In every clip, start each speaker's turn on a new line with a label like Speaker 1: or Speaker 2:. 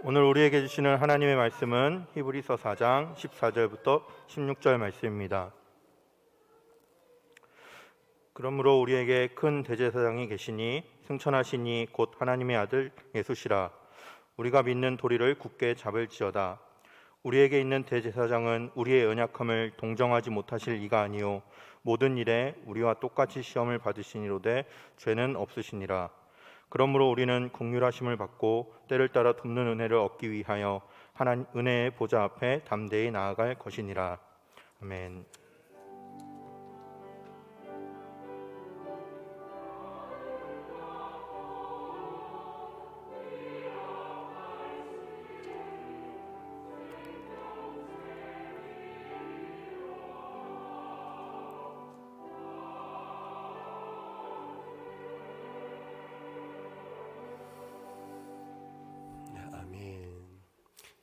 Speaker 1: 오늘 우리에게 주시는 하나님의 말씀은 히브리서 4장 14절부터 16절 말씀입니다. 그러므로 우리에게 큰 대제사장이 계시니 승천하시니 곧 하나님의 아들 예수시라. 우리가 믿는 도리를 굳게 잡을지어다. 우리에게 있는 대제사장은 우리의 연약함을 동정하지 못하실 이가 아니요 모든 일에 우리와 똑같이 시험을 받으시니로되 죄는 없으시니라. 그러므로 우리는 긍휼하심을 받고 때를 따라 돕는 은혜를 얻기 위하여 하나님 은혜의 보좌 앞에 담대히 나아갈 것이니라. 아멘.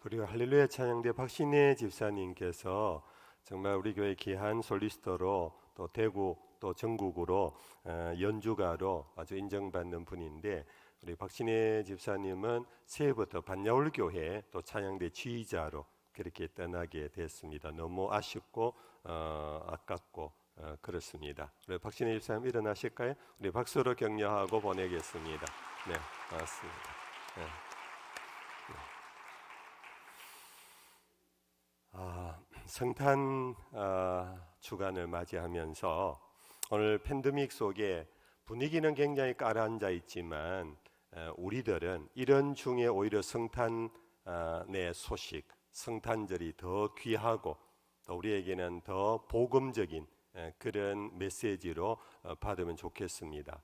Speaker 2: 그리고 할렐루야 찬양대 박신혜 집사님께서 정말 우리 교회 귀한 솔리스터로 또 대구 또 전국으로 연주가로 아주 인정받는 분인데, 우리 박신혜 집사님은 새해부터 반야울교회 또 찬양대 지휘자로 그렇게 떠나게 됐습니다. 너무 아쉽고 아깝고 그렇습니다. 우리 박신혜 집사님 일어나실까요? 우리 박수로 격려하고 보내겠습니다. 네, 고맙습니다. 네. 성탄 주간을 맞이하면서 오늘 팬데믹 속에 분위기는 굉장히 가라앉아 있지만 우리들은 이런 중에 오히려 성탄의 소식, 성탄절이 더 귀하고 또 우리에게는 더 복음적인 그런 메시지로 받으면 좋겠습니다.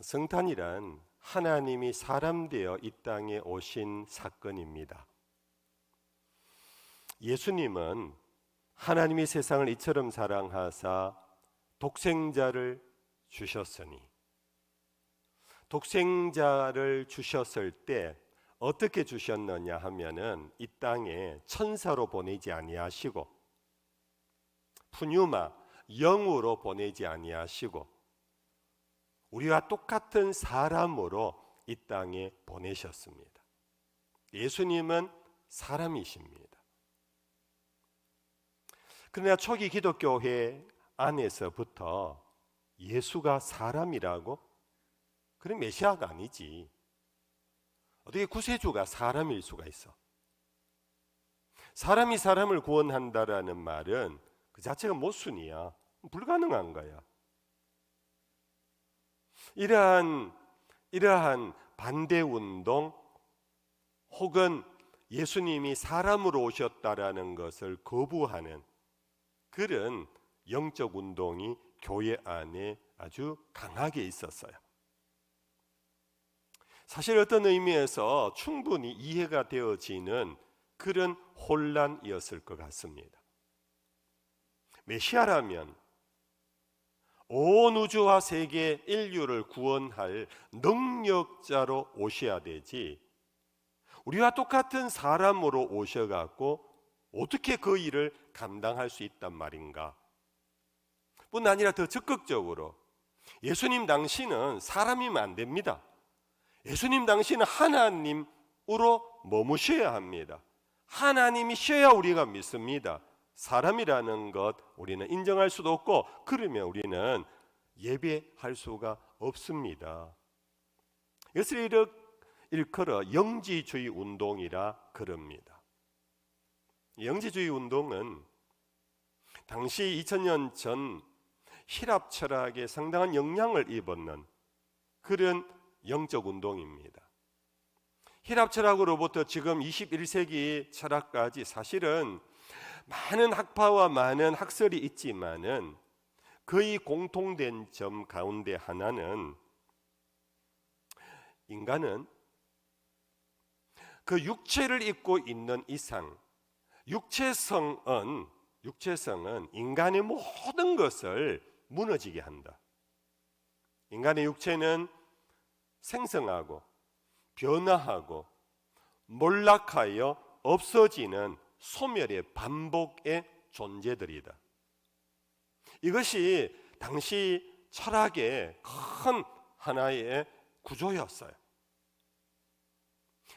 Speaker 2: 성탄이란 하나님이 사람 되어 이 땅에 오신 사건입니다. 예수님은 하나님이 세상을 이처럼 사랑하사 독생자를 주셨으니, 독생자를 주셨을 때 어떻게 주셨느냐 하면은 이 땅에 천사로 보내지 아니하시고 푸뉴마 영으로 보내지 아니하시고 우리와 똑같은 사람으로 이 땅에 보내셨습니다. 예수님은 사람이십니다. 그러나 초기 기독교회 안에서부터 예수가 사람이라고? 그럼 메시아가 아니지. 어떻게 구세주가 사람일 수가 있어? 사람이 사람을 구원한다라는 말은 그 자체가 모순이야. 불가능한 거야. 이러한 반대운동 혹은 예수님이 사람으로 오셨다라는 것을 거부하는 그런 영적 운동이 교회 안에 아주 강하게 있었어요. 사실 어떤 의미에서 충분히 이해가 되어지는 그런 혼란이었을 것 같습니다. 메시아라면 온 우주와 세계 인류를 구원할 능력자로 오셔야 되지, 우리와 똑같은 사람으로 오셔갖고 어떻게 그 일을 감당할 수 있단 말인가? 뿐 아니라 더 적극적으로 예수님 당시는 사람이면 안 됩니다. 예수님 당시는 하나님으로 머무셔야 합니다. 하나님이셔야 우리가 믿습니다. 사람이라는 것 우리는 인정할 수도 없고, 그러면 우리는 예배할 수가 없습니다. 이것을 일컬어 영지주의 운동이라 그럽니다. 영지주의 운동은 당시 2000년 전 히랍 철학에 상당한 영향을 입었는 그런 영적 운동입니다. 히랍 철학으로부터 지금 21세기 철학까지 사실은 많은 학파와 많은 학설이 있지만은 거의 공통된 점 가운데 하나는, 인간은 그 육체를 입고 있는 이상 육체성은 인간의 모든 것을 무너지게 한다. 인간의 육체는 생성하고 변화하고 몰락하여 없어지는 소멸의 반복의 존재들이다. 이것이 당시 철학의 큰 하나의 구조였어요.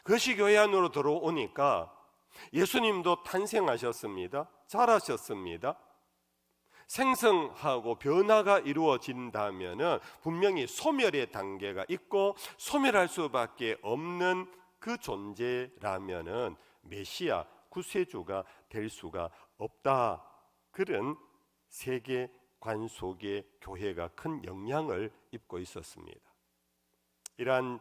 Speaker 2: 그것이 교회 안으로 들어오니까 예수님도 탄생하셨습니다. 자라셨습니다. 생성하고 변화가 이루어진다면 분명히 소멸의 단계가 있고 소멸할 수밖에 없는 그 존재라면 메시아 구세주가 될 수가 없다. 그런 세계관 속에 교회가 큰 영향을 입고 있었습니다. 이러한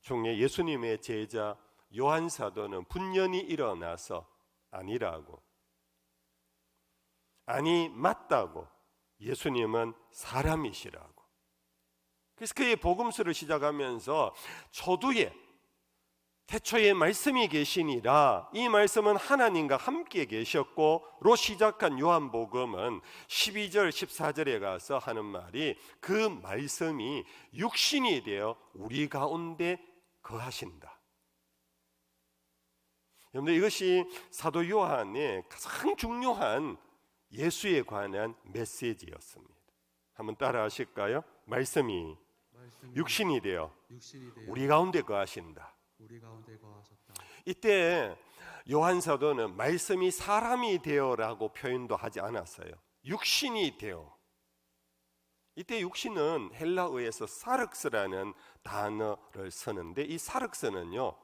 Speaker 2: 중에 예수님의 제자 요한 사도는 분연히 일어나서 아니라고, 아니 맞다고, 예수님은 사람이시라고. 그래서 그의 복음서를 시작하면서 초두에 태초에 말씀이 계시니라, 이 말씀은 하나님과 함께 계셨고로 시작한 요한복음은 12절 14절에 가서 하는 말이 그 말씀이 육신이 되어 우리 가운데 거하신다. 여러분들, 이것이 사도 요한의 가장 중요한 예수에 관한 메시지였습니다. 한번 따라 하실까요? 말씀이 육신이 되어 우리 가운데 거하신다. 이때 요한 사도는 말씀이 사람이 되어라고 표현도 하지 않았어요. 육신이 되어. 이때 육신은 헬라어에서 사륵스라는 단어를 쓰는데, 이 사륵스는요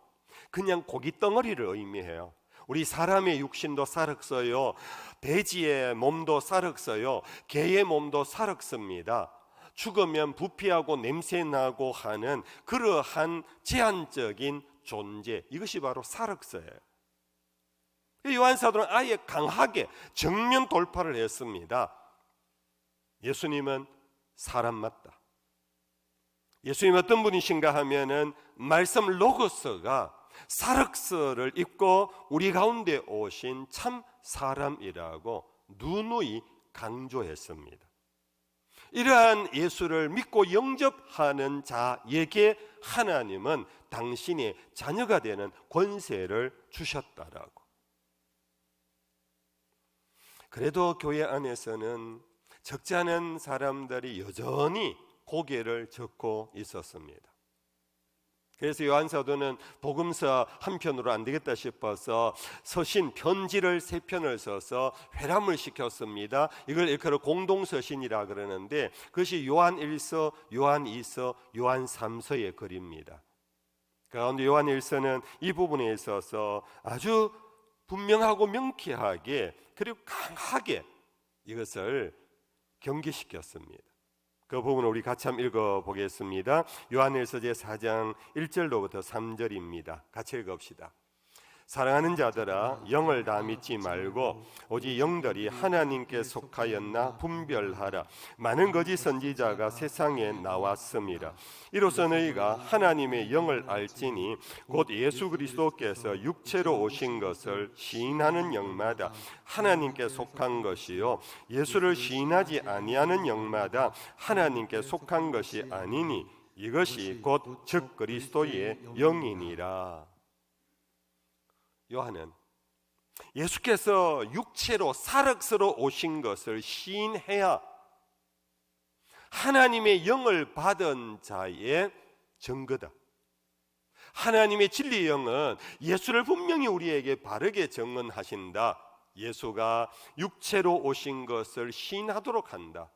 Speaker 2: 그냥 고기 덩어리를 의미해요. 우리 사람의 육신도 사륵서요, 돼지의 몸도 사륵서요, 개의 몸도 사륵습니다. 죽으면 부패하고 냄새나고 하는 그러한 제한적인 존재, 이것이 바로 사륵서예요. 요한 사도는 아예 강하게 정면 돌파를 했습니다. 예수님은 사람 맞다. 예수님 어떤 분이신가 하면은 말씀 로고스가 사륵서를 입고 우리 가운데 오신 참 사람이라고 누누이 강조했습니다. 이러한 예수를 믿고 영접하는 자에게 하나님은 당신의 자녀가 되는 권세를 주셨다라고. 그래도 교회 안에서는 적지 않은 사람들이 여전히 고개를 젓고 있었습니다. 그래서 요한 사도는 복음서 한 편으로 안 되겠다 싶어서 서신 편지를 3편을 써서 회람을 시켰습니다. 이걸 일컬어 공동서신이라 그러는데 그것이 요한 1서, 요한 2서, 요한 3서의 글입니다. 그런데 요한 1서는 이 부분에 있어서 아주 분명하고 명쾌하게 그리고 강하게 이것을 경계시켰습니다. 그 부분을 우리 같이 한번 읽어보겠습니다. 요한일서 제4장 1절로부터 3절입니다. 같이 읽읍시다. 사랑하는 자들아, 영을 다 믿지 말고 오직 영들이 하나님께 속하였나 분별하라. 많은 거짓 선지자가 세상에 나왔음이라. 이로써 너희가 하나님의 영을 알지니 곧 예수 그리스도께서 육체로 오신 것을 시인하는 영마다 하나님께 속한 것이요 예수를 시인하지 아니하는 영마다 하나님께 속한 것이 아니니 이것이 곧 즉 그리스도의 영이니라. 요한은 예수께서 육체로 사륵스로 오신 것을 시인해야 하나님의 영을 받은 자의 증거다. 하나님의 진리의 영은 예수를 분명히 우리에게 바르게 증언하신다. 예수가 육체로 오신 것을 시인하도록 한다.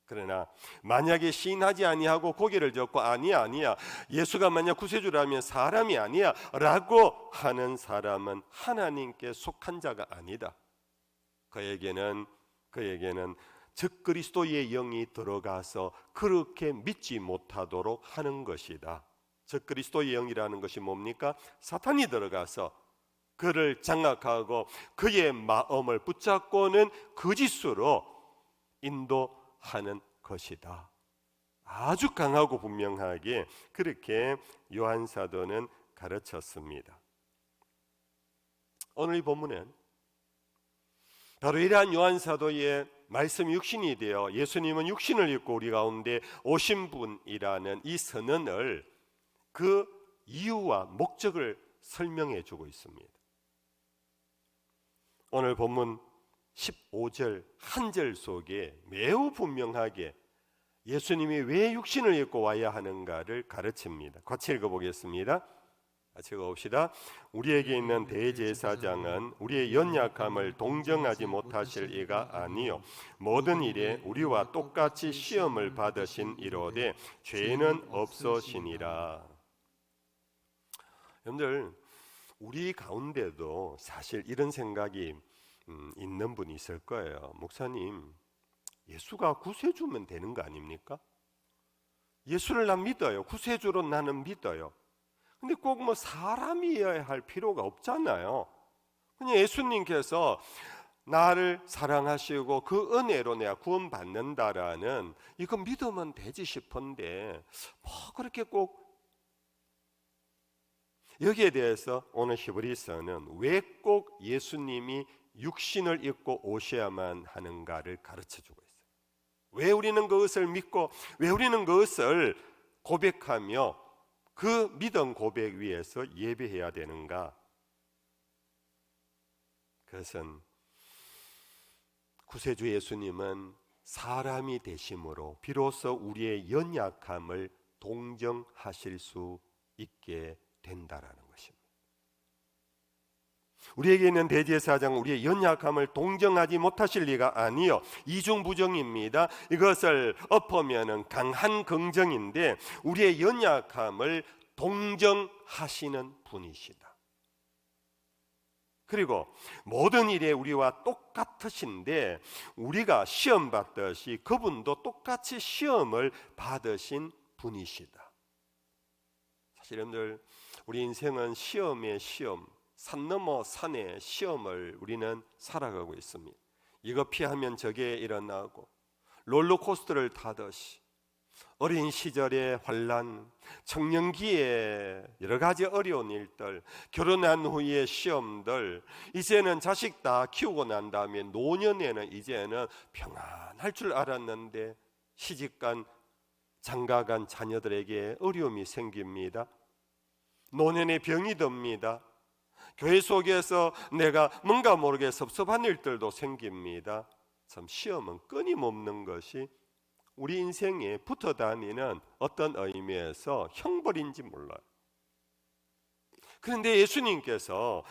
Speaker 2: 그러나 만약에 시인하지 아니하고 고개를 젓고 아니야 예수가 만약 구세주라면 사람이 아니야 라고 하는 사람은 하나님께 속한 자가 아니다. 그에게는 즉 그리스도의 영이 들어가서 그렇게 믿지 못하도록 하는 것이다. 즉 그리스도의 영이라는 것이 뭡니까? 사탄이 들어가서 그를 장악하고 그의 마음을 붙잡고는 거짓으로 인도하는 것이다. 아주 강하고 분명하게 그렇게 요한 사도는 가르쳤습니다. 오늘 이 본문은 바로 이러한 요한 사도의 말씀 육신이 되어 예수님은 육신을 입고 우리 가운데 오신 분이라는 이 선언을 그 이유와 목적을 설명해 주고 있습니다. 오늘 본문 15절 한 절 속에 매우 분명하게 예수님이 왜 육신을 입고 와야 하는가를 가르칩니다. 같이 읽어보겠습니다. 같이 읽어봅시다. 우리에게 있는 대제사장은 우리의 연약함을 동정하지 못하실 이가 아니요 모든 일에 우리와 똑같이 시험을 받으신 이로되 죄는 없으시니라. 여러분들, 우리 가운데도 사실 이런 생각이 있는 분이 있을 거예요. 목사님, 예수가 구세주면 되는 거 아닙니까? 예수를 난 믿어요. 구세주로 나는 믿어요. 근데 꼭 뭐 사람이어야 할 필요가 없잖아요. 그냥 예수님께서 나를 사랑하시고 그 은혜로 내가 구원받는다라는 이거 믿으면 되지 싶은데 뭐 그렇게 꼭 여기에 대해서 오늘 히브리서는 왜 꼭 예수님이 육신을 입고 오셔야만 하는가를 가르쳐주고 있어요. 왜 우리는 그것을 믿고 왜 우리는 그것을 고백하며 그 믿음 고백 위에서 예배해야 되는가? 그것은 구세주 예수님은 사람이 되심으로 비로소 우리의 연약함을 동정하실 수 있게 된다라는 것입니다. 우리에게 있는 대제사장은 우리의 연약함을 동정하지 못하실 리가 아니요 이중부정입니다. 이것을 엎으면 강한 긍정인데 우리의 연약함을 동정하시는 분이시다. 그리고 모든 일에 우리와 똑같으신데 우리가 시험 받듯이 그분도 똑같이 시험을 받으신 분이시다. 사실 여러분들, 우리 인생은 시험의 시험, 산 넘어 산의 시험을 우리는 살아가고 있습니다. 이거 피하면 저게 일어나고 롤러코스터를 타듯이 어린 시절의 환란, 청년기에 여러 가지 어려운 일들, 결혼한 후의 시험들, 이제는 자식 다 키우고 난 다음에 노년에는 이제는 평안할 줄 알았는데 시집간 장가간 자녀들에게 어려움이 생깁니다. 노년에 병이 듭니다. 교회 속에서 내가 뭔가 모르게 섭섭한 일들도 생깁니다. 참 시험은 끊임없는 것이 우리 인생에 붙어 다니는 어떤 의미에서 형벌인지 몰라요. 그런데 예수님께서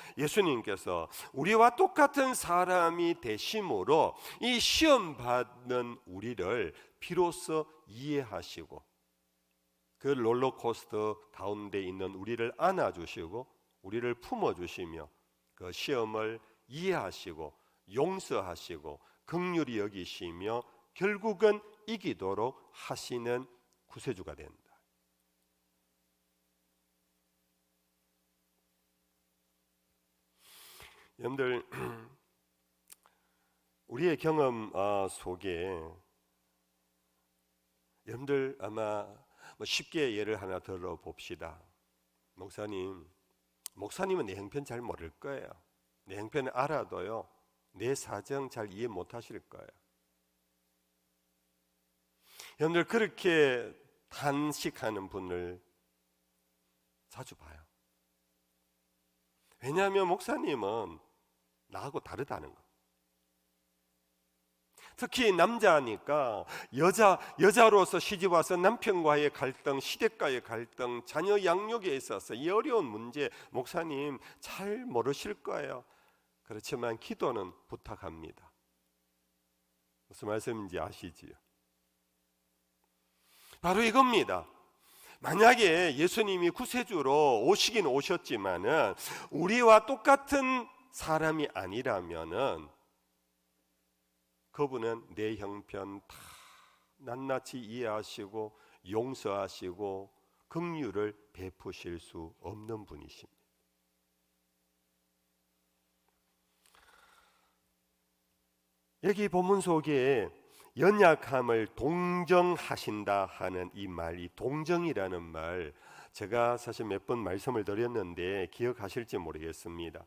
Speaker 2: 우리와 똑같은 사람이 되심으로 이 시험 받는 우리를 비로소 이해하시고 그 롤러코스터 가운데 있는 우리를 안아주시고 우리를 품어주시며 그 시험을 이해하시고 용서하시고 긍휼히 여기시며 결국은 이기도록 하시는 구세주가 된다. 여러분들, 우리의 경험 속에 여러분들 아마 쉽게 예를 하나 들어봅시다. 목사님은 내 형편 잘 모를 거예요. 내 형편을 알아도요 내 사정 잘 이해 못 하실 거예요. 여러분들, 그렇게 단식하는 분을 자주 봐요. 왜냐하면 목사님은 나하고 다르다는 거. 특히 남자니까 여자로서 시집와서 남편과의 갈등, 시댁과의 갈등, 자녀 양육에 있어서 이 어려운 문제 목사님 잘 모르실 거예요. 그렇지만 기도는 부탁합니다. 무슨 말씀인지 아시지요? 바로 이겁니다. 만약에 예수님이 구세주로 오시긴 오셨지만은 우리와 똑같은 사람이 아니라면은 그분은 내 형편 다 낱낱이 이해하시고 용서하시고 긍휼을 베푸실 수 없는 분이십니다. 여기 본문 속에 연약함을 동정하신다 하는 이 말, 이 동정이라는 말, 제가 사실 몇 번 말씀을 드렸는데 기억하실지 모르겠습니다.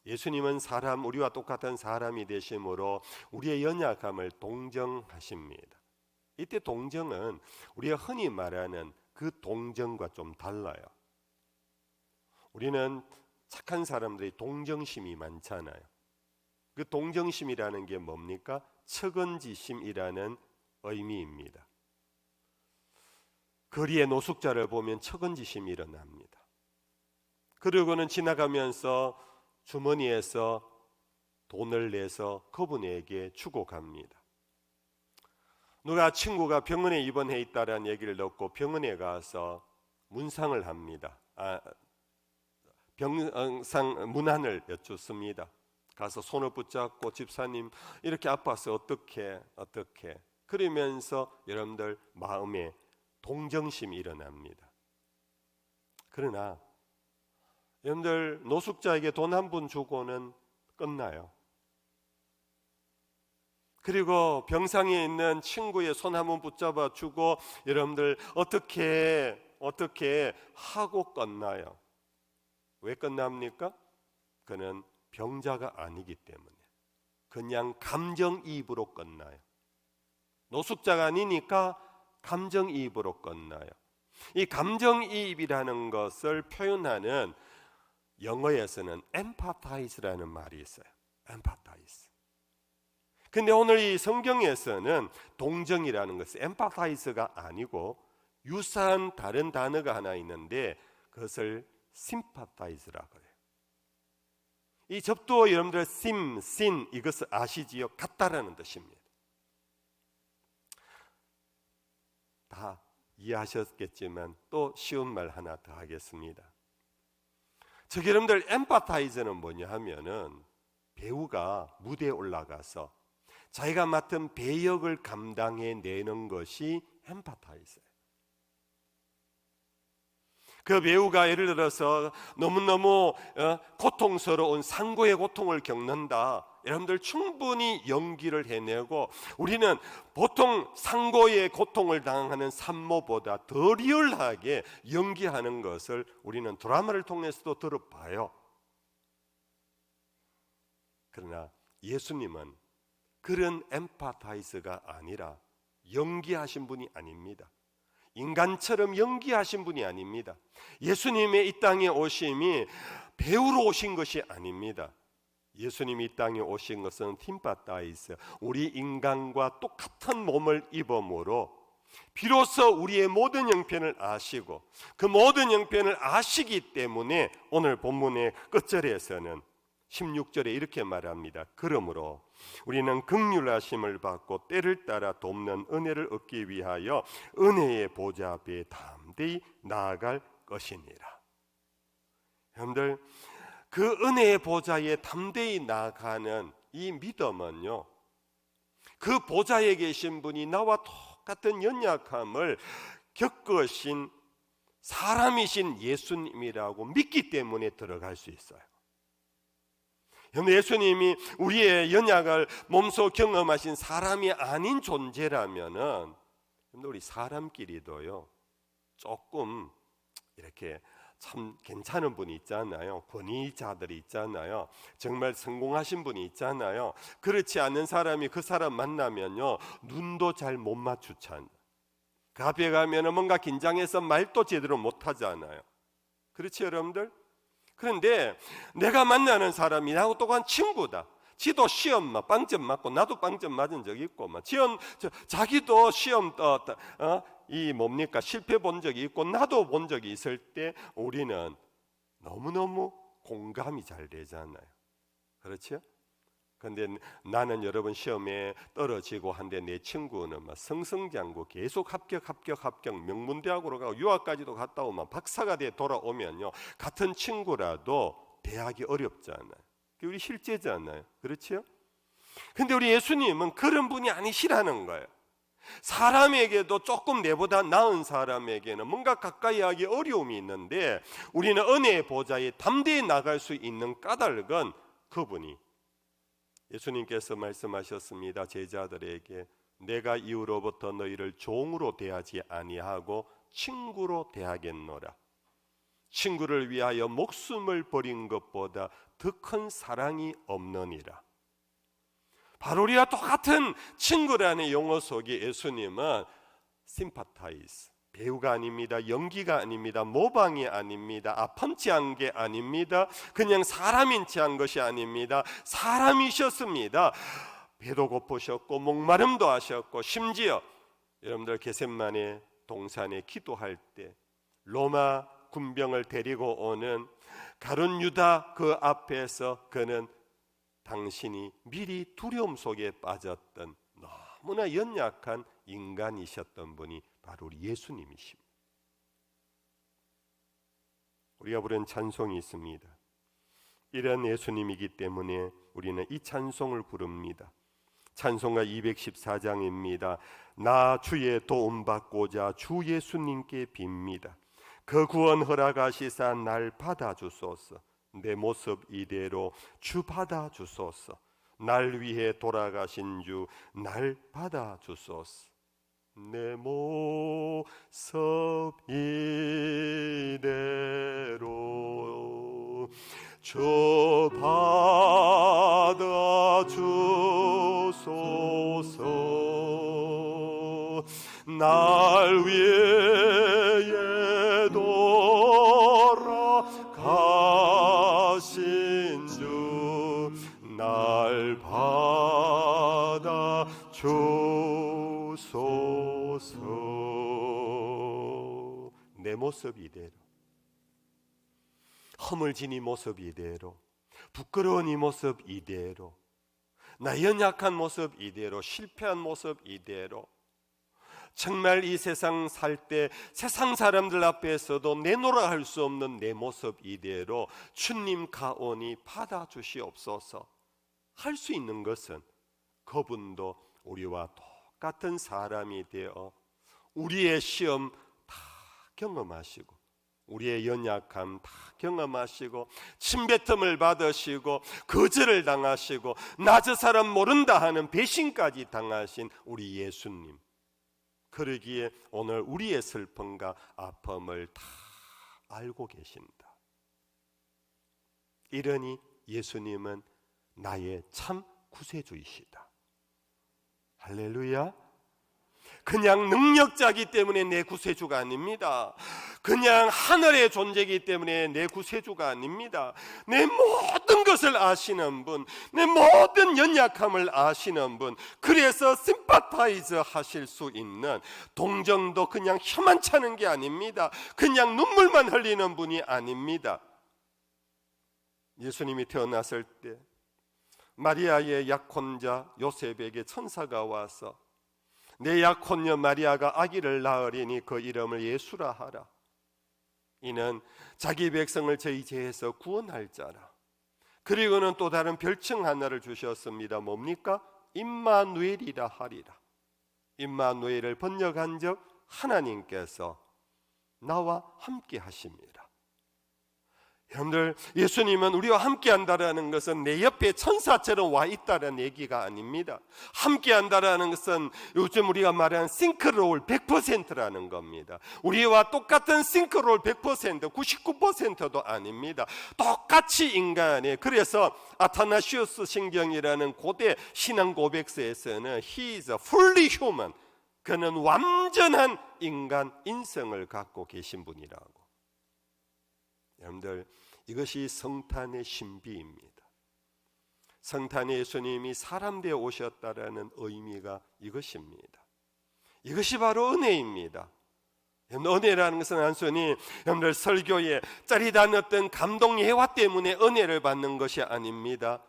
Speaker 2: 예수님은 우리와 똑같은 사람이 되심으로 우리의 연약함을 동정하십니다. 이때 동정은 우리가 흔히 말하는 그 동정과 좀 달라요. 우리는 착한 사람들이 동정심이 많잖아요. 그 동정심이라는 게 뭡니까? 측은지심이라는 의미입니다. 거리에 노숙자를 보면 측은지심이 일어납니다. 그러고는 지나가면서 주머니에서 돈을 내서 그분에게 주고 갑니다. 누가 친구가 병원에 입원해 있다는 얘기를 듣고 병원에 가서 문상을 합니다. 병상 문안을 여쭙습니다. 가서 손을 붙잡고 집사님 이렇게 아파서 어떻게 그러면서 여러분들 마음에 동정심이 일어납니다. 그러나 여러분들 노숙자에게 돈 한 푼 주고는 끝나요. 그리고 병상에 있는 친구의 손 한 번 붙잡아 주고 여러분들 어떻게 하고 끝나요. 왜 끝납니까? 그는 병자가 아니기 때문에 그냥 감정이입으로 끝나요. 노숙자가 아니니까 감정이입으로 끝나요. 이 감정이입이라는 것을 표현하는 영어에서는 empathize라는 말이 있어요. empathize. 근데 오늘 이 성경에서는 동정이라는 것은 empathize가 아니고 유사한 다른 단어가 하나 있는데 그것을 sympathize라고 해요. 이 접두어 여러분들 sin 이것을 아시지요? 같다라는 뜻입니다. 다 이해하셨겠지만 또 쉬운 말 하나 더 하겠습니다. 저기 여러분들 empathize는 뭐냐 하면은 배우가 무대에 올라가서 자기가 맡은 배역을 감당해 내는 것이 empathize예요. 그 배우가 예를 들어서 너무너무 고통스러운 상고의 고통을 겪는다. 여러분들 충분히 연기를 해내고 우리는 보통 상고의 고통을 당하는 산모보다 더 리얼하게 연기하는 것을 우리는 드라마를 통해서도 들어봐요. 그러나 예수님은 그런 엠파타이스가 아니라 연기하신 분이 아닙니다. 인간처럼 연기하신 분이 아닙니다. 예수님의 이 땅에 오심이 배우로 오신 것이 아닙니다. 예수님이 이 땅에 오신 것은 팀파타이스, 우리 인간과 똑같은 몸을 입음으로 비로소 우리의 모든 형편을 아시고 그 모든 형편을 아시기 때문에 오늘 본문의 끝절에서는 16절에 이렇게 말합니다. 그러므로 우리는 긍휼하심을 받고 때를 따라 돕는 은혜를 얻기 위하여 은혜의 보좌 앞에 담대히 나아갈 것이니라. 여러분들 그 은혜의 보좌에 담대히 나아가는 이 믿음은요, 그 보좌에 계신 분이 나와 똑같은 연약함을 겪으신 사람이신 예수님이라고 믿기 때문에 들어갈 수 있어요. 예수님이 우리의 연약을 몸소 경험하신 사람이 아닌 존재라면은 우리 사람끼리도요 조금 이렇게 참 괜찮은 분이 있잖아요. 권위자들이 있잖아요. 정말 성공하신 분이 있잖아요. 그렇지 않은 사람이 그 사람 만나면요 눈도 잘 못 마주쳐요. 그 앞에 가면은 뭔가 긴장해서 말도 제대로 못 하잖아요. 그렇지 여러분들? 그런데 내가 만나는 사람이 나하고 똑같은 친구다. 지도 시험 빵점 맞고 나도 빵점 맞은 적이 있고 자기도 시험 실패 본 적이 있고 나도 본 적이 있을 때 우리는 너무너무 공감이 잘 되잖아요. 그렇죠? 근데 나는 여러분 시험에 떨어지고 한데 내 친구는 막 승승장구 계속 합격 명문대학으로 가고 유학까지도 갔다 오면 박사가 돼 돌아오면요 같은 친구라도 대학이 어렵잖아요. 그게 우리 실제잖아요. 그렇죠? 근데 우리 예수님은 그런 분이 아니시라는 거예요. 사람에게도 조금 내보다 나은 사람에게는 뭔가 가까이 하기 어려움이 있는데 우리는 은혜의 보좌에 담대히 나갈 수 있는 까닭은 그분이 예수님께서 말씀하셨습니다. 제자들에게 내가 이후로부터 너희를 종으로 대하지 아니하고 친구로 대하겠노라. 친구를 위하여 목숨을 버린 것보다 더 큰 사랑이 없느니라. 바로 우리와 똑같은 친구라는 용어 속에 예수님은 심파타이스, 배우가 아닙니다. 연기가 아닙니다. 모방이 아닙니다. 펀치한 게 아닙니다. 그냥 사람인 체한 것이 아닙니다. 사람이셨습니다. 배도 고프셨고 목마름도 하셨고 심지어 여러분들 겟세마네 동산에 기도할 때 로마 군병을 데리고 오는 가룟 유다 그 앞에서 그는 당신이 미리 두려움 속에 빠졌던 너무나 연약한 인간이셨던 분이 바로 우리 예수님이십니다. 우리가 부른 찬송이 있습니다. 이런 예수님이기 때문에 우리는 이 찬송을 부릅니다. 찬송가 214장입니다. 나 주의 도움 받고자 주 예수님께 빕니다. 그 구원 허락하시사 날 받아주소서. 내 모습 이대로 주 받아주소서. 날 위해 돌아가신 주 날 받아주소서. 내 모습 이대로 주 받아주소서. 날 위해 돌아가신 주 날 받아주소서. 내 모습 이대로, 허물진 이 모습 이대로, 부끄러운 이 모습 이대로, 나 연약한 모습 이대로, 실패한 모습 이대로, 정말 이 세상 살 때 세상 사람들 앞에서도 내놓으라 할 수 없는 내 모습 이대로 주님 가오니 받아주시옵소서. 할 수 있는 것은 그분도 우리와 똑같은 사람이 되어 우리의 시험 다 경험하시고 우리의 연약함 다 경험하시고 침뱉음을 받으시고 거절을 당하시고 나 저 사람 모른다 하는 배신까지 당하신 우리 예수님, 그러기에 오늘 우리의 슬픔과 아픔을 다 알고 계신다. 이러니 예수님은 나의 참 구세주이시다. 할렐루야. 그냥 능력자이기 때문에 내 구세주가 아닙니다. 그냥 하늘의 존재이기 때문에 내 구세주가 아닙니다. 내 모든 것을 아시는 분, 내 모든 연약함을 아시는 분, 그래서 심파타이즈 하실 수 있는, 동정도 그냥 혀만 차는 게 아닙니다. 그냥 눈물만 흘리는 분이 아닙니다. 예수님이 태어났을 때 마리아의 약혼자 요셉에게 천사가 와서 내 약혼녀 마리아가 아기를 낳으리니 그 이름을 예수라 하라. 이는 자기 백성을 저희 죄에서 구원할 자라. 그리고는 또 다른 별칭 하나를 주셨습니다. 뭡니까? 임마누엘이라 하리라. 임마누엘을 번역한 적 하나님께서 나와 함께 하십니다. 여러분들, 예수님은 우리와 함께 한다라는 것은 내 옆에 천사처럼 와 있다는 얘기가 아닙니다. 함께 한다라는 것은 요즘 우리가 말하는 싱크로율 100%라는 겁니다. 우리와 똑같은 싱크로율 100%, 99%도 아닙니다. 똑같이 인간에, 그래서 아타나시우스 신경이라는 고대 신앙 고백서에서는 He is fully human, 그는 완전한 인간 인성을 갖고 계신 분이라고. 여러분들, 이것이 성탄의 신비입니다. 성탄의 예수님이 사람 되어 오셨다라는 의미가 이것입니다. 이것이 바로 은혜입니다. 은혜라는 것은 단순히 여러분들 설교에 짜릿한 어떤 감동 예화 때문에 은혜를 받는 것이 아닙니다.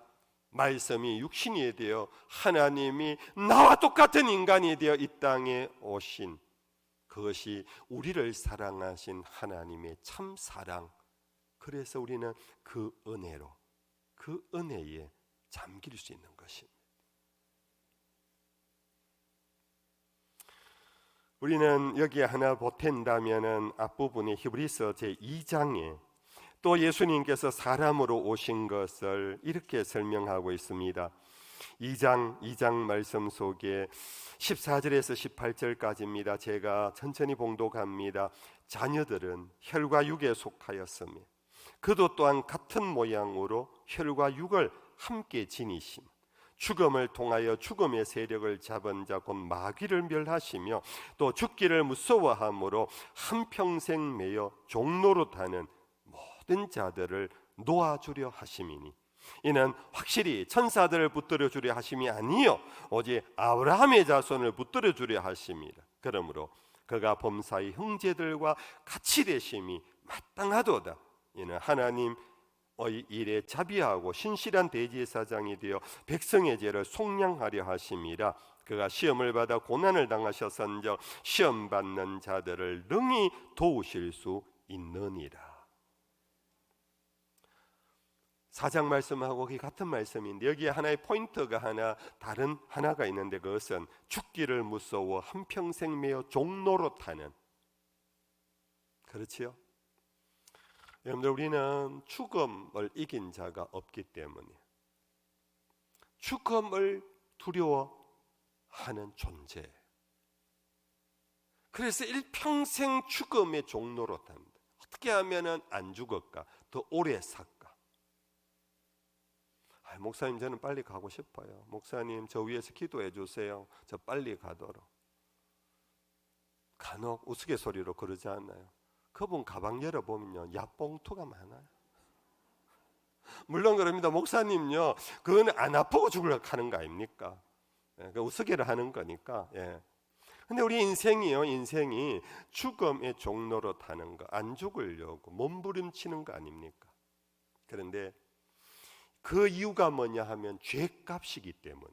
Speaker 2: 말씀이 육신이 되어 하나님이 나와 똑같은 인간이 되어 이 땅에 오신, 그것이 우리를 사랑하신 하나님의 참 사랑. 그래서 우리는 그 은혜로, 그 은혜에 잠길 수 있는 것입니다. 우리는 여기에 하나 보탠다면은 앞부분의 히브리서 제2장에 또 예수님께서 사람으로 오신 것을 이렇게 설명하고 있습니다. 2장 말씀 속에 14절에서 18절까지입니다. 제가 천천히 봉독합니다. 자녀들은 혈과 육에 속하였으며 그도 또한 같은 모양으로 혈과 육을 함께 지니심, 죽음을 통하여 죽음의 세력을 잡은 자 곧 마귀를 멸하시며 또 죽기를 무서워함으로 한평생 매여 종노릇하는 모든 자들을 놓아주려 하심이니, 이는 확실히 천사들을 붙들어 주려 하심이 아니요 오직 아브라함의 자손을 붙들어 주려 하심이라. 그러므로 그가 범사의 형제들과 같이 되심이 마땅하도다. 이는 하나님 일에 자비하고 신실한 대제사장이 되어 백성의 죄를 속량하려 하심이라. 그가 시험을 받아 고난을 당하셨은즉 시험 받는 자들을 능히 도우실 수 있느니라. 4장 말씀하고 같은 말씀인데 여기에 하나의 포인트가 다른 하나가 있는데, 그것은 죽기를 무서워 한평생 매어 종노릇하는, 그렇지요? 여러분들, 우리는 죽음을 이긴 자가 없기 때문에 죽음을 두려워하는 존재. 그래서 일평생 죽음의 종노릇합니다. 어떻게 하면 안 죽을까? 더 오래 살까? 목사님, 저는 빨리 가고 싶어요. 목사님, 저 위에서 기도해 주세요. 저 빨리 가도록. 간혹 우스갯소리로 그러지 않나요? 그분 가방 열어보면요, 약봉투가 많아요. 물론 그럽니다. 목사님요, 그건 안 아프고 죽으려고 하는 거 아닙니까? 그 우스개를 하는 거니까. 근데 우리 인생이 죽음의 종로로 타는 거, 안 죽으려고 몸부림치는 거 아닙니까? 그런데 그 이유가 뭐냐 하면 죄값이기 때문에,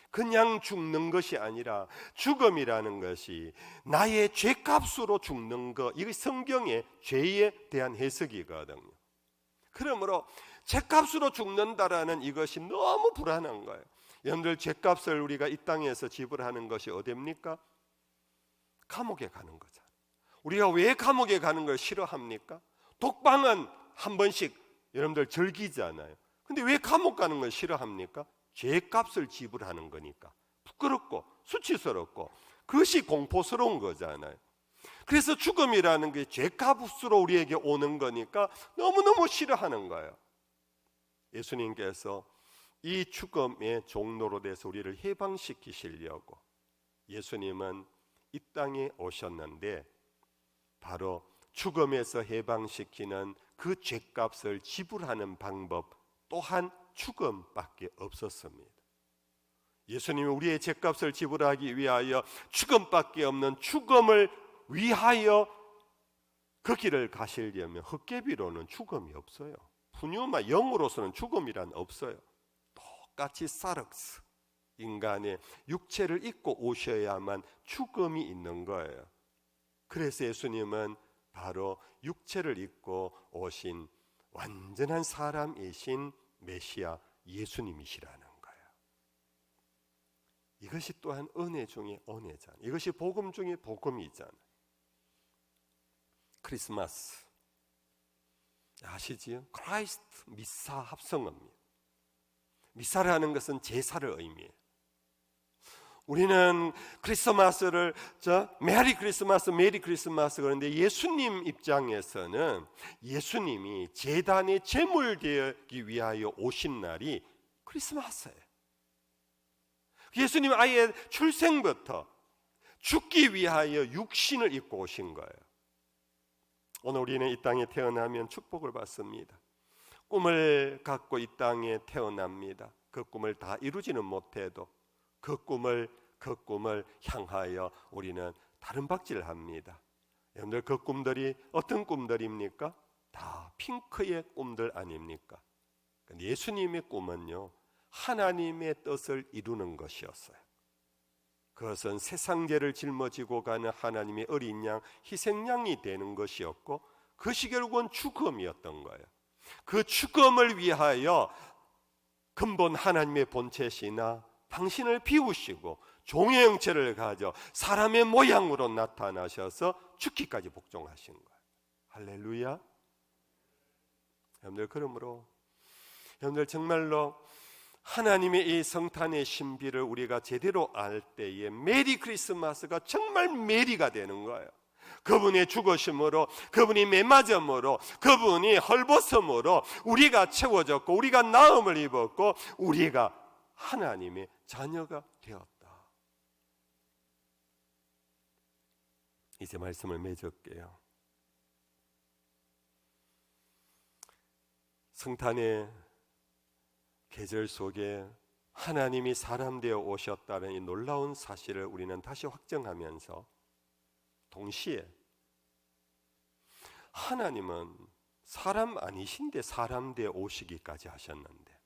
Speaker 2: 그냥 죽는 것이 아니라 죽음이라는 것이 나의 죄값으로 죽는 것, 이게 성경의 죄에 대한 해석이거든요. 그러므로 죄값으로 죽는다라는 이것이 너무 불안한 거예요. 여러분들, 죄값을 우리가 이 땅에서 지불하는 것이 어디입니까? 감옥에 가는 거잖아요. 우리가 왜 감옥에 가는 걸 싫어합니까? 독방은 한 번씩 여러분들 즐기잖아요. 근데 왜 감옥 가는 걸 싫어합니까? 죄값을 지불하는 거니까. 부끄럽고 수치스럽고 그것이 공포스러운 거잖아요. 그래서 죽음이라는 게 죄값으로 우리에게 오는 거니까 너무너무 싫어하는 거예요. 예수님께서 이 죽음의 종로로 돼서 우리를 해방시키시려고 예수님은 이 땅에 오셨는데, 바로 죽음에서 해방시키는 그 죄값을 지불하는 방법 또한 죽음밖에 없었습니다. 예수님이 우리의 죄값을 지불하기 위하여 죽음밖에 없는 죽음을 위하여 그 길을 가시려면 헛개비로는 죽음이 없어요. 푸뉴마 영으로서는 죽음이란 없어요. 똑같이 사륵스, 인간의 육체를 입고 오셔야만 죽음이 있는 거예요. 그래서 예수님은 바로 육체를 입고 오신 완전한 사람이신 메시아 예수님이시라는 거예요. 이것이 또한 은혜 중에 은혜잖아요. 이것이 복음 중에 복음이잖아요. 크리스마스 아시지요? 크라이스트 미사 합성어입니다. 미사라는 것은 제사를 의미해요. 우리는 크리스마스를 메리 크리스마스, 메리 크리스마스 그런데 예수님 입장에서는 예수님이 제단의 제물 되기 위하여 오신 날이 크리스마스예요. 예수님 아예 출생부터 죽기 위하여 육신을 입고 오신 거예요. 오늘 우리는 이 땅에 태어나면 축복을 받습니다. 꿈을 갖고 이 땅에 태어납니다. 그 꿈을 다 이루지는 못해도 그 꿈을 향하여 우리는 다른 박질을 합니다. 여러분들, 그 꿈들이 어떤 꿈들입니까? 다 핑크의 꿈들 아닙니까? 예수님의 꿈은요, 하나님의 뜻을 이루는 것이었어요. 그것은 세상 죄를 짊어지고 가는 하나님의 어린 양, 희생양이 되는 것이었고, 그것이 결국은 죽음이었던 거예요. 그 죽음을 위하여 근본 하나님의 본체시나 당신을 비우시고 종의 형체를 가져 사람의 모양으로 나타나셔서 죽기까지 복종하신 거예요. 할렐루야. 여러분들, 그러므로 여러분들 정말로 하나님의 이 성탄의 신비를 우리가 제대로 알 때에 메리 크리스마스가 정말 메리가 되는 거예요. 그분의 죽으심으로, 그분이 매맞음으로, 그분이 헐벗음으로 우리가 채워졌고, 우리가 나음을 입었고, 우리가 하나님의 자녀가 되었다. 이제 말씀을 맺을게요. 성탄의 계절 속에 하나님이 사람 되어 오셨다는 이 놀라운 사실을 우리는 다시 확정하면서, 동시에 하나님은 사람 아니신데 사람 돼 오시기까지 하셨는데,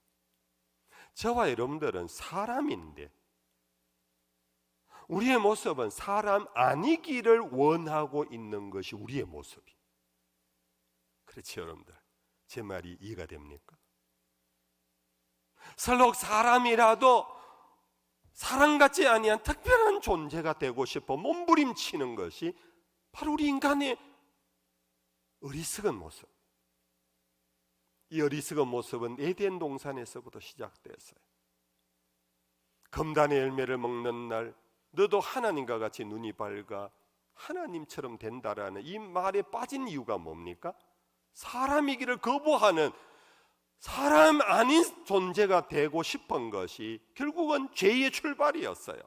Speaker 2: 저와 여러분들은 사람인데 우리의 모습은 사람 아니기를 원하고 있는 것이 우리의 모습이. 그렇지 여러분들, 제 말이 이해가 됩니까? 설령 사람이라도 사람같지 아니한 특별한 존재가 되고 싶어 몸부림치는 것이 바로 우리 인간의 어리석은 모습. 이 어리석은 모습은 에덴 동산에서부터 시작됐어요. 금단의 열매를 먹는 날 너도 하나님과 같이 눈이 밝아 하나님처럼 된다라는 이 말에 빠진 이유가 뭡니까? 사람이기를 거부하는, 사람 아닌 존재가 되고 싶은 것이 결국은 죄의 출발이었어요.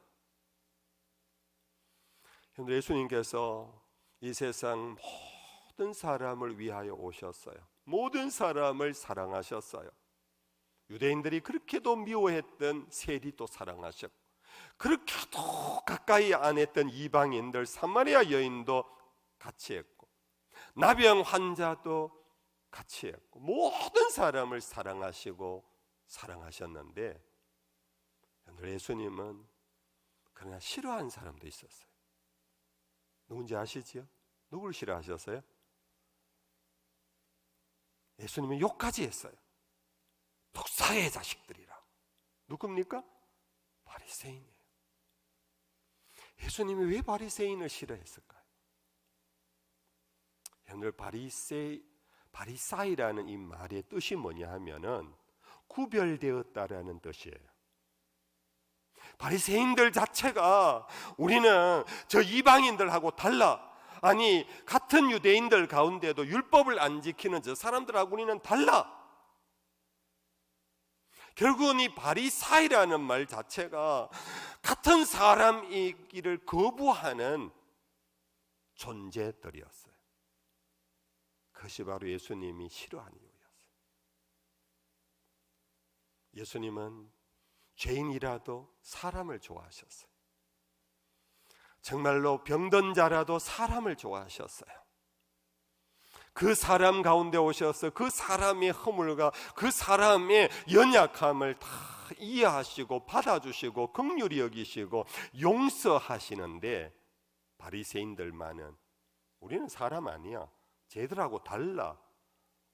Speaker 2: 예수님께서 이 세상 모든 사람을 위하여 오셨어요. 모든 사람을 사랑하셨어요. 유대인들이 그렇게도 미워했던 세리도 사랑하셨고, 그렇게도 가까이 안 했던 이방인들, 사마리아 여인도 같이 했고, 나병 환자도 같이 했고, 모든 사람을 사랑하시고 사랑하셨는데, 예수님은 그러나 싫어하는 사람도 있었어요. 누군지 아시지요? 누굴 싫어하셨어요? 예수님은 욕까지 했어요. 독사의 자식들이라. 누굽니까? 바리새인이에요. 예수님이 왜 바리새인을 싫어했을까요? 오늘 바리사이라는 이 말의 뜻이 뭐냐 하면은 구별되었다라는 뜻이에요. 바리새인들 자체가 우리는 저 이방인들하고 달라. 아니, 같은 유대인들 가운데도 율법을 안 지키는 저 사람들하고 우리는 달라. 결국은 이 바리사이라는 말 자체가 같은 사람이기를 거부하는 존재들이었어요. 그것이 바로 예수님이 싫어하는 이유였어요. 예수님은 죄인이라도 사람을 좋아하셨어요. 정말로 병든 자라도 사람을 좋아하셨어요. 그 사람 가운데 오셔서 그 사람의 허물과 그 사람의 연약함을 다 이해하시고 받아주시고 긍휼히 여기시고 용서하시는데, 바리새인들만은 우리는 사람 아니야, 쟤들하고 달라,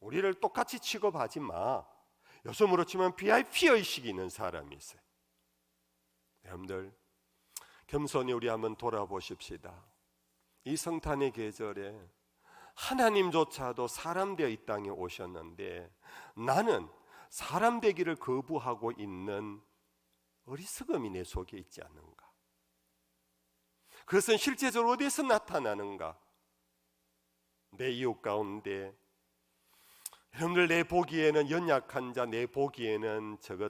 Speaker 2: 우리를 똑같이 취급하지 마. 요즘으로 치면 VIP 의식이 있는 사람이 있어요. 여러분들, 겸손히 우리 한번 돌아보십시다. 이 성탄의 계절에 하나님조차도 사람 되어 이 땅에 오셨는데, 나는 사람 되기를 거부하고 있는 어리석음이 내 속에 있지 않는가? 그것은 실제적으로 어디에서 나타나는가? 내 이웃 가운데, 여러분들 내 보기에는 연약한 자, 내 보기에는 저거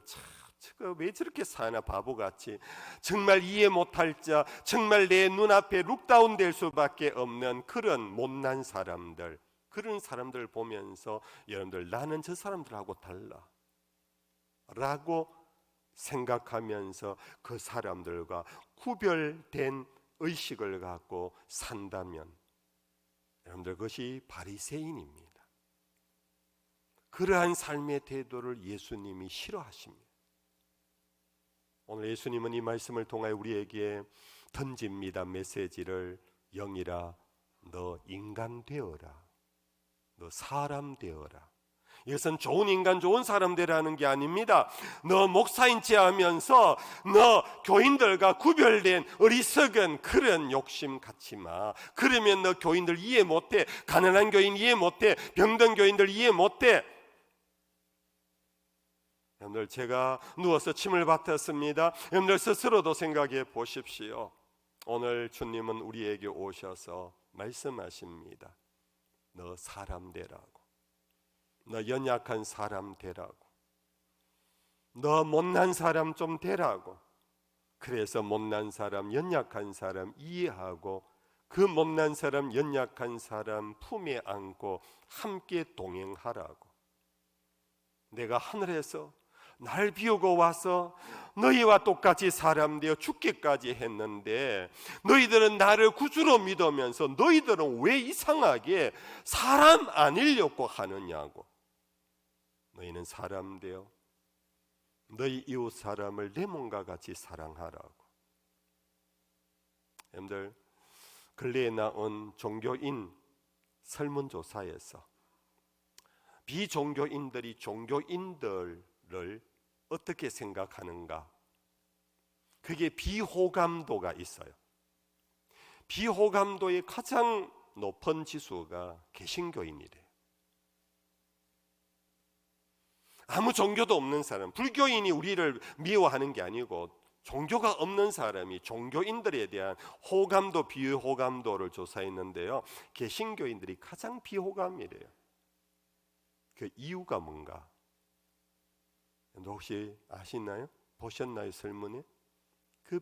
Speaker 2: 왜 저렇게 사나 바보같이, 정말 이해 못할 자, 정말 내 눈앞에 룩다운 될 수밖에 없는 그런 못난 사람들, 그런 사람들 보면서 여러분들 나는 저 사람들하고 달라 라고 생각하면서 그 사람들과 구별된 의식을 갖고 산다면 여러분들 그것이 바리새인입니다. 그러한 삶의 태도를 예수님이 싫어하십니다. 오늘 예수님은 이 말씀을 통하여 우리에게 던집니다. 메시지를. 영이라, 너 인간 되어라, 너 사람 되어라. 이것은 좋은 인간, 좋은 사람 되라는 게 아닙니다. 너 목사인 체 하면서 너 교인들과 구별된 어리석은 그런 욕심 갖지 마. 그러면 너 교인들 이해 못해. 가난한 교인 이해 못해. 병든 교인들 이해 못해. 여러분들, 제가 누워서 침을 뱉었습니다. 여러분들 스스로도 생각해 보십시오. 오늘 주님은 우리에게 오셔서 말씀하십니다. 너 사람 되라고, 너 연약한 사람 되라고, 너 못난 사람 좀 되라고. 그래서 못난 사람, 연약한 사람 이해하고 그 못난 사람, 연약한 사람 품에 안고 함께 동행하라고. 내가 하늘에서 날 비우고 와서 너희와 똑같이 사람 되어 죽기까지 했는데 너희들은 나를 구주로 믿으면서 너희들은 왜 이상하게 사람 아니려고 하느냐고. 너희는 사람 되어 너희 이웃 사람을 내 몸과 같이 사랑하라고. 여러분들, 근래에 나온 종교인 설문조사에서 비종교인들이 종교인들을 어떻게 생각하는가? 그게 비호감도가 있어요. 비호감도의 가장 높은 지수가 개신교인이래요. 아무 종교도 없는 사람, 불교인이 우리를 미워하는 게 아니고 종교가 없는 사람이 종교인들에 대한 호감도, 비호감도를 조사했는데요, 개신교인들이 가장 비호감이래요. 그 이유가 뭔가? 혹시 아시나요? 보셨나요? 설문에? 그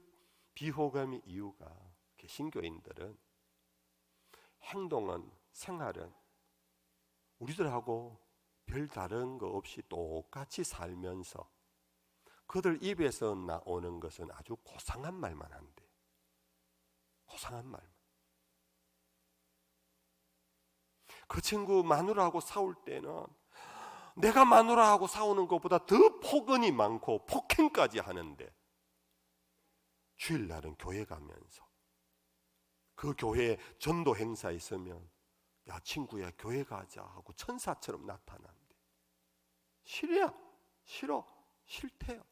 Speaker 2: 비호감의 이유가, 개신교인들은 행동은, 생활은 우리들하고 별 다른 거 없이 똑같이 살면서 그들 입에서 나오는 것은 아주 고상한 말만 한대. 고상한 말만. 그 친구 마누라하고 싸울 때는 내가 마누라하고 싸우는 것보다 더 폭언이 많고 폭행까지 하는데, 주일날은 교회 가면서 그 교회 전도 행사 있으면 야 친구야 교회 가자 하고 천사처럼 나타난대. 싫어요. 싫어. 싫대요.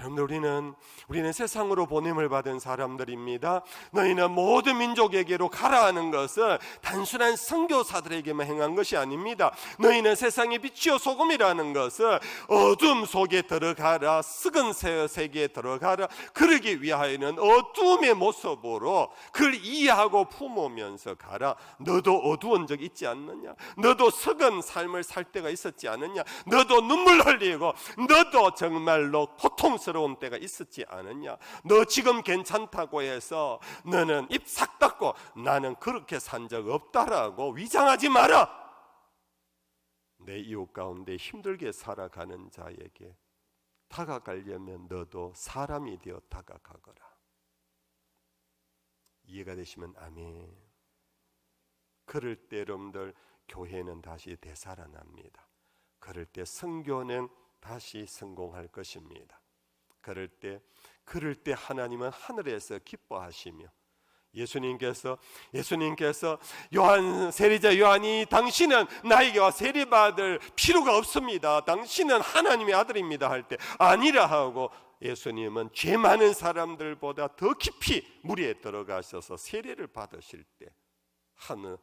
Speaker 2: 여러분들, 우리는 세상으로 보냄을 받은 사람들입니다. 너희는 모든 민족에게로 가라 하는 것은 단순한 선교사들에게만 행한 것이 아닙니다. 너희는 세상의 빛이요 소금이라는 것은 어둠 속에 들어가라, 썩은 세계에 들어가라. 그러기 위하여는 어둠의 모습으로 그를 이해하고 품으면서 가라. 너도 어두운 적 있지 않느냐? 너도 썩은 삶을 살 때가 있었지 않느냐? 너도 눈물 흘리고 너도 정말로 고통스러운 때가 있었지 않느냐? 너 지금 괜찮다고 해서 너는 입 싹 닫고 나는 그렇게 산 적 없다라고 위장하지 마라. 내 이웃 가운데 힘들게 살아가는 자에게 다가가려면 너도 사람이 되어 다가가거라. 이해가 되시면 아멘. 그럴 때 여러분들, 교회는 다시 되살아납니다. 그럴 때 선교는 다시 성공할 것입니다. 그럴 때 하나님은 하늘에서 기뻐하시며 예수님께서 세리자 요한이 당신은 나에게 와 세례받을 필요가 없습니다. 당신은 하나님의 아들입니다 할 때 아니라 하고, 예수님은 죄 많은 사람들보다 더 깊이 물에 들어가셔서 세례를 받으실 때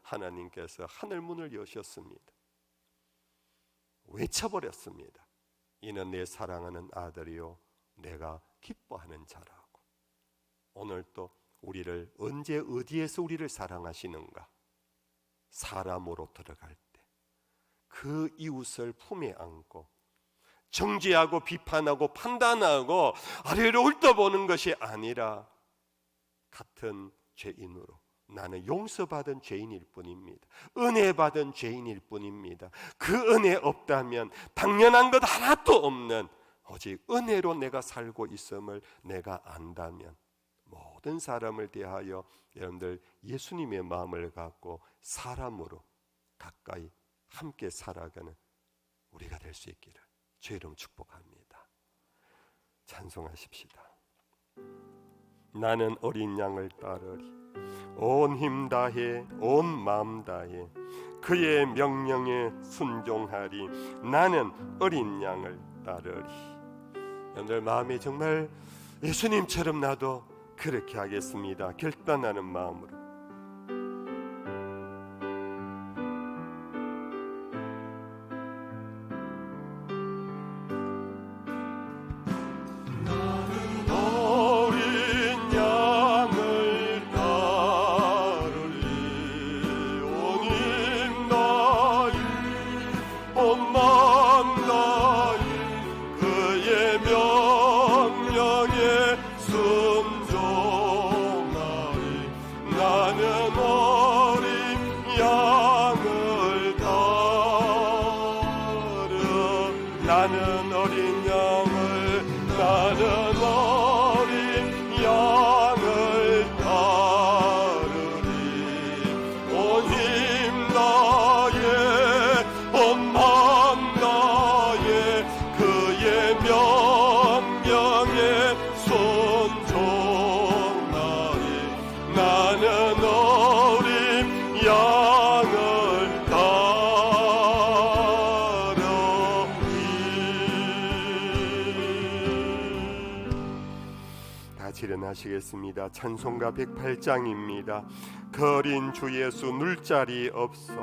Speaker 2: 하나님께서 하늘 문을 여셨습니다. 외쳐버렸습니다. 이는 내 사랑하는 아들이요 내가 기뻐하는 자라고. 오늘 또 우리를 언제 어디에서 우리를 사랑하시는가? 사람으로 들어갈 때 그 이웃을 품에 안고 정죄하고 비판하고 판단하고 아래로 훑어보는 것이 아니라 같은 죄인으로, 나는 용서받은 죄인일 뿐입니다. 은혜 받은 죄인일 뿐입니다. 그 은혜 없다면 당연한 것 하나도 없는 오직 은혜로 내가 살고 있음을 내가 안다면 모든 사람을 대하여 여러분들 예수님의 마음을 갖고 사람으로 가까이 함께 살아가는 우리가 될 수 있기를 주의 이름 축복합니다. 찬송하십시다. 나는 어린 양을 따르리. 온 힘 다해 온 마음 다해 그의 명령에 순종하리. 나는 어린 양을 따르리. 여러분들 마음이 정말 예수님처럼 나도 그렇게 하겠습니다. 결단하는 마음으로. 나는 어린 찬양하시겠습니다. 찬송가 108장입니다. 거린 주 예수 눌 자리 없어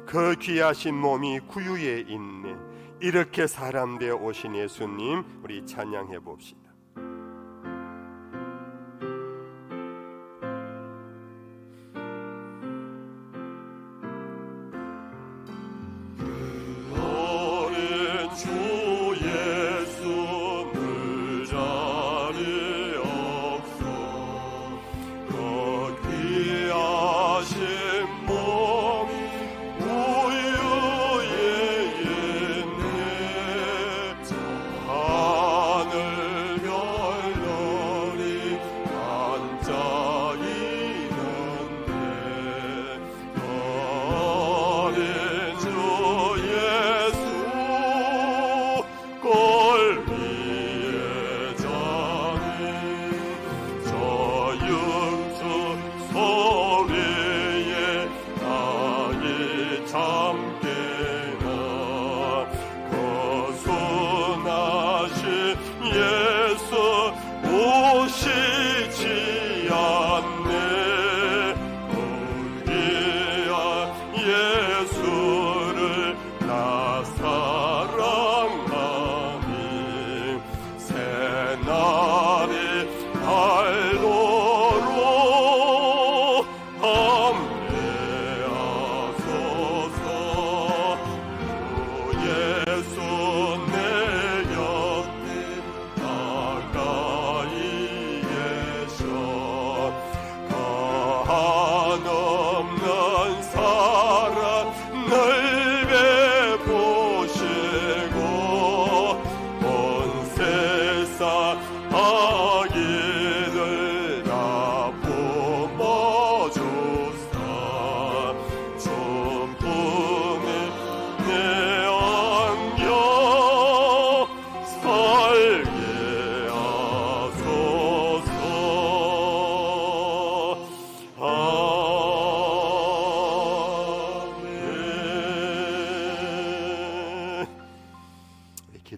Speaker 2: 그 귀하신 몸이 구유에 있네. 이렇게 사람 되어 오신 예수님, 우리 찬양해 봅시다.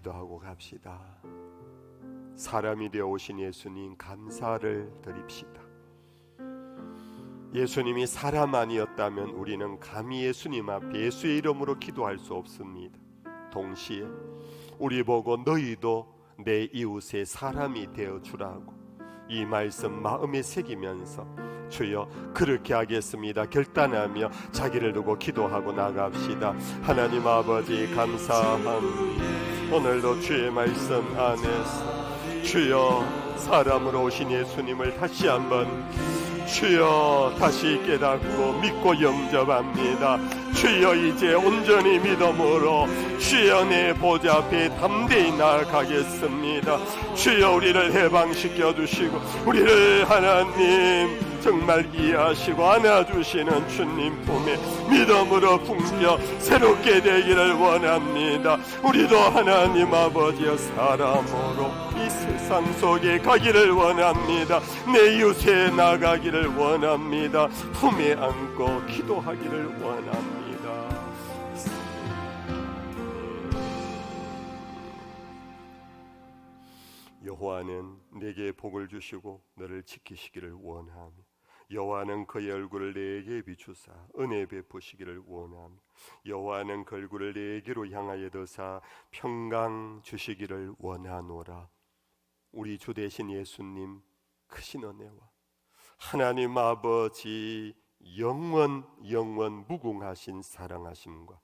Speaker 2: 기도하고 갑시다. 사람이 되어 오신 예수님 감사를 드립시다. 예수님이 사람 아니었다면 우리는 감히 예수님 앞에 예수의 이름으로 기도할 수 없습니다. 동시에 우리 보고 너희도 내 이웃의 사람이 되어주라고 이 말씀 마음에 새기면서 주여 그렇게 하겠습니다 결단하며 자기를 두고 기도하고 나갑시다. 하나님 아버지 감사합니다. 오늘도 주의 말씀 안에서 주여 사람으로 오신 예수님을 다시 한번 주여 다시 깨닫고 믿고 영접합니다. 주여 이제 온전히 믿음으로 주여 내 보좌 앞에 담대히 나아가겠습니다. 주여 우리를 해방시켜 주시고 우리를 하나님 정말 이해하시고 안아주시는 주님 품에 믿음으로 품겨 새롭게 되기를 원합니다. 우리도 하나님 아버지의 사람으로 이 세상 속에 가기를 원합니다. 내 이웃에 나가기를 원합니다. 품에 안고 기도하기를 원합니다. 여호와는 내게 복을 주시고 너를 지키시기를 원하며 여호와는 그의 얼굴을 내게 비추사 은혜 베푸시기를 원하며 여호와는 그 얼굴을 내게로 향하여 드사 평강 주시기를 원하노라. 우리 주 되신 예수님 크신 은혜와 하나님 아버지 영원 무궁하신 사랑하심과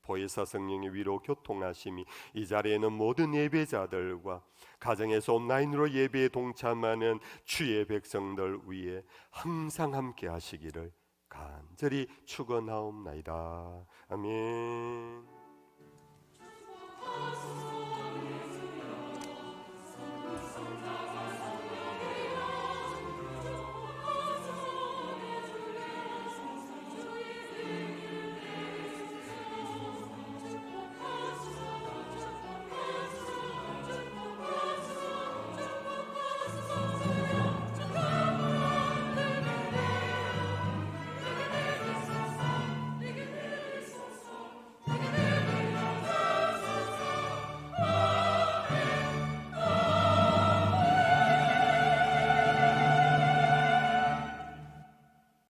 Speaker 2: 보혜사 성령의 위로 교통하심이 이 자리에는 모든 예배자들과 가정에서 온라인으로 예배에 동참하는 주의 백성들 위에 항상 함께 하시기를 간절히 축원하옵나이다. 아멘.